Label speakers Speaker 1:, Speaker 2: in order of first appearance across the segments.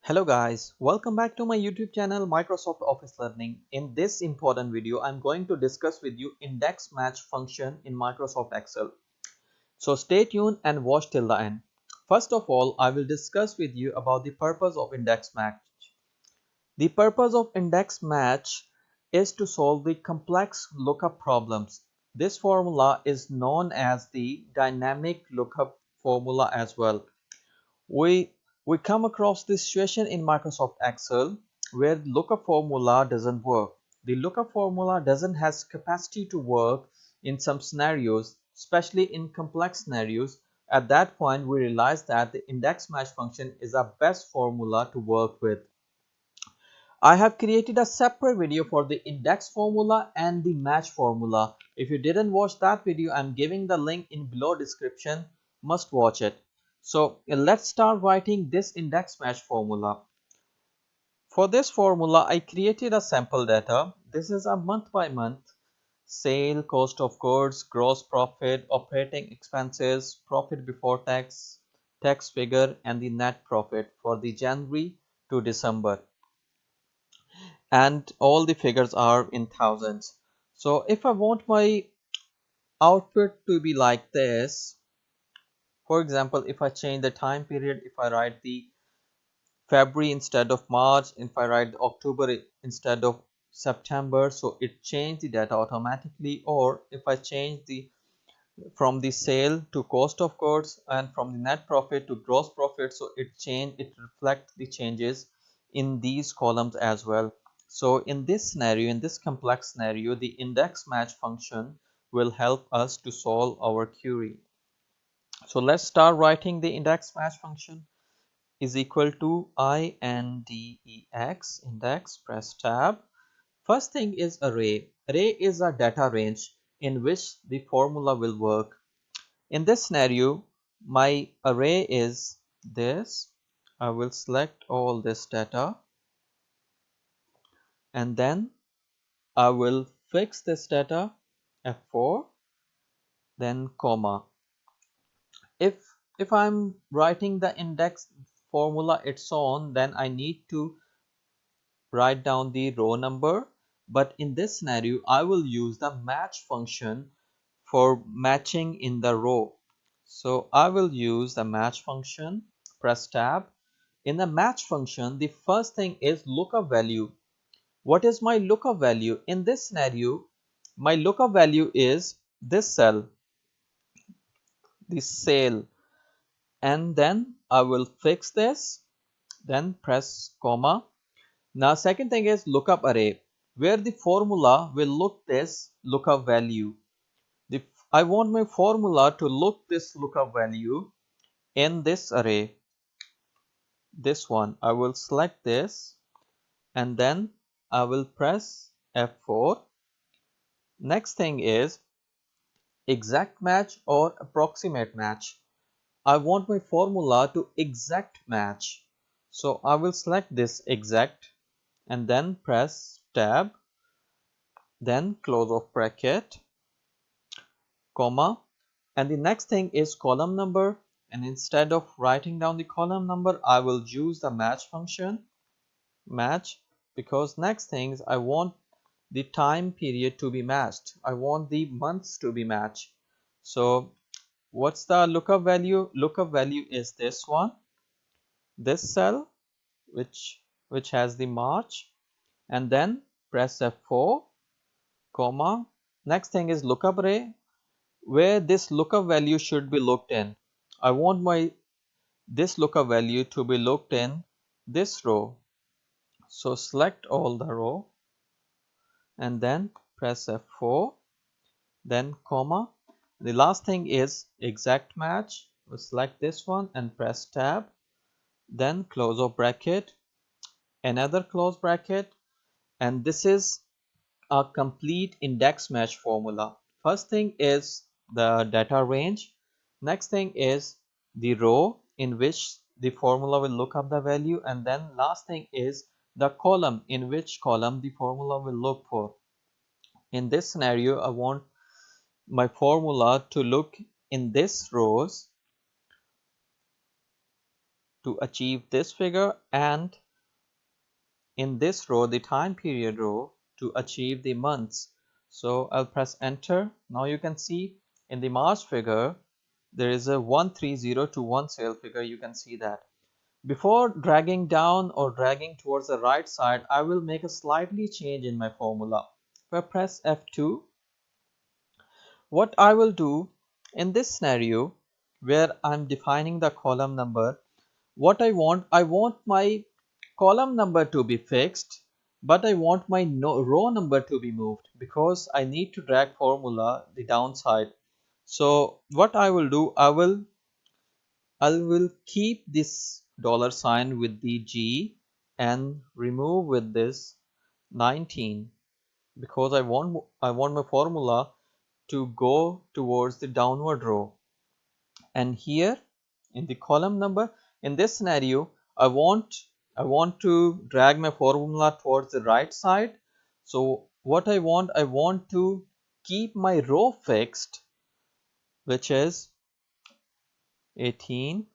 Speaker 1: Hello guys, welcome back to my YouTube channel Microsoft Office Learning. In this important video, I'm going to discuss with you index match function in Microsoft Excel. So stay tuned and watch till the end. First of all, I will discuss with you about the purpose of index match. The purpose of index match is to solve the complex lookup problems. This formula is known as the dynamic lookup formula as well. We come across this situation in Microsoft Excel where the lookup formula doesn't work. The lookup formula doesn't has capacity to work in some scenarios, especially in complex scenarios. At that point, we realize that the index match function is our best formula to work with. I have created a separate video for the index formula and the match formula. If you didn't watch that video, I'm giving the link in below description. Must watch it. So let's start writing this index match formula. For this formula, I created a sample data. This is a month by month sale, cost of goods, gross profit, operating expenses, profit before tax, tax figure, and the net profit for the January to December. And all the figures are in thousands. So if I want my output to be like this, for example, if I change the time period, if I write the February instead of March, if I write October instead of September, so it changed the data automatically. Or if I change the from the sale to cost of goods and from the net profit to gross profit, so it reflects the changes in these columns as well. So in this scenario, in this complex scenario, the index match function will help us to solve our query. So let's start writing the index match function. Is equal to index, index, press tab. First thing is array. Array is a data range in which the formula will work. In this scenario, my array is this. I will select all this data and then I will fix this data, F4, then comma. If I'm writing the index formula its own, then I need to write down the row number. But in this scenario, I will use the match function for matching in the row. So I will use the match function, press tab. In the match function, the first thing is lookup value. What is my lookup value? In this scenario, my lookup value is this cell, the sale. And then I will fix this, then press comma. Now second thing is lookup array, where the formula will look this lookup value. I want my formula to look this lookup value in this array. This one, I will select this and then I will press F4. Next thing is exact match or approximate match. I want my formula to exact match. So I will select this exact and then press tab, then close of bracket, comma, and the next thing is column number. And instead of writing down the column number, I will use the match function, match, because next things I want the time period to be matched. I want the months to be matched. So what's the lookup value? Lookup value is this one, this cell, which has the March, and then press F4, comma. Next thing is lookup array, where this lookup value should be looked in. I want this lookup value to be looked in this row. So select all the row and then press F4, then comma. The last thing is exact match. We'll select this one and press tab, then close of bracket, another close bracket, and this is a complete index match formula. First thing is the data range. Next thing is the row in which the formula will look up the value, and then last thing is the column, in which column the formula will look for. In this scenario, I want my formula to look in this rows, to achieve this figure, and in this row, the time period row, to achieve the months. So I'll press enter. Now you can see in the March figure, there is a 13021 sale figure. You can see that. Before dragging down or dragging towards the right side, I will make a slightly change in my formula. If I press F2, what I will do in this scenario where I'm defining the column number, what I want my column number to be fixed, but I want my row number to be moved because I need to drag formula the downside. So what I will do, I will keep this dollar sign with the G and remove with this 19 because I want my formula to go towards the downward row. And here in the column number, in this scenario, I want to drag my formula towards the right side. So what I want to keep my row fixed, which is 18.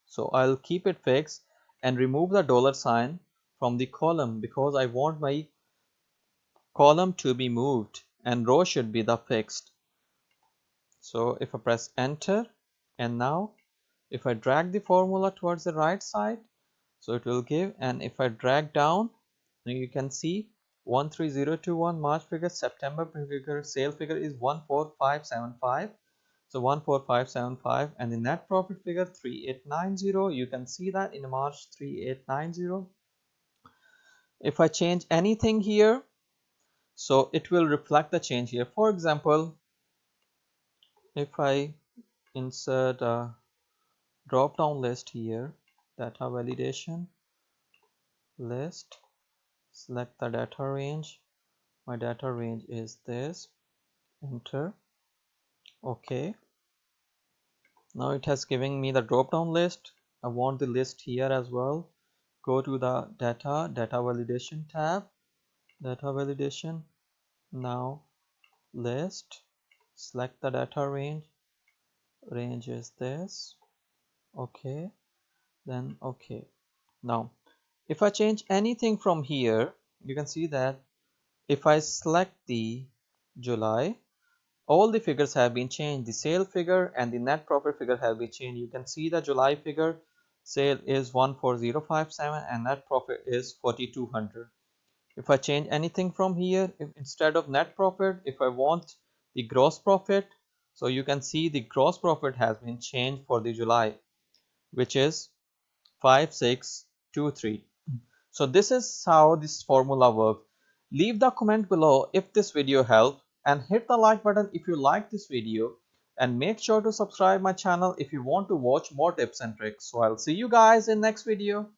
Speaker 1: So I'll keep it fixed and remove the dollar sign from the column because I want my column to be moved and row should be the fixed. So if I press enter, and now if I drag the formula towards the right side, so it will give, and if I drag down, you can see 13021 March figure, September figure, sale figure is 14575. So 14575, and the net profit figure 3890. You can see that in March 3890. If I change anything here, so it will reflect the change here. For example, if I insert a drop down list here, data validation list, select the data range. My data range is this, enter. Okay, now it has given me the drop down list. I want the list here as well. Go to the data validation tab, data validation. Now list, select the data range is this. Okay, then okay. Now if I change anything from here, you can see that if I select the July, all the figures have been changed. The sale figure and the net profit figure have been changed. You can see the July figure, sale is 14057 and net profit is 4200. If I change anything from here, instead of net profit, if I want the gross profit, so you can see the gross profit has been changed for the July, which is 5623. So this is how this formula works. Leave the comment below if this video helped, and hit the like button if you like this video, and make sure to subscribe my channel if you want to watch more tips and tricks. So I'll see you guys in next video.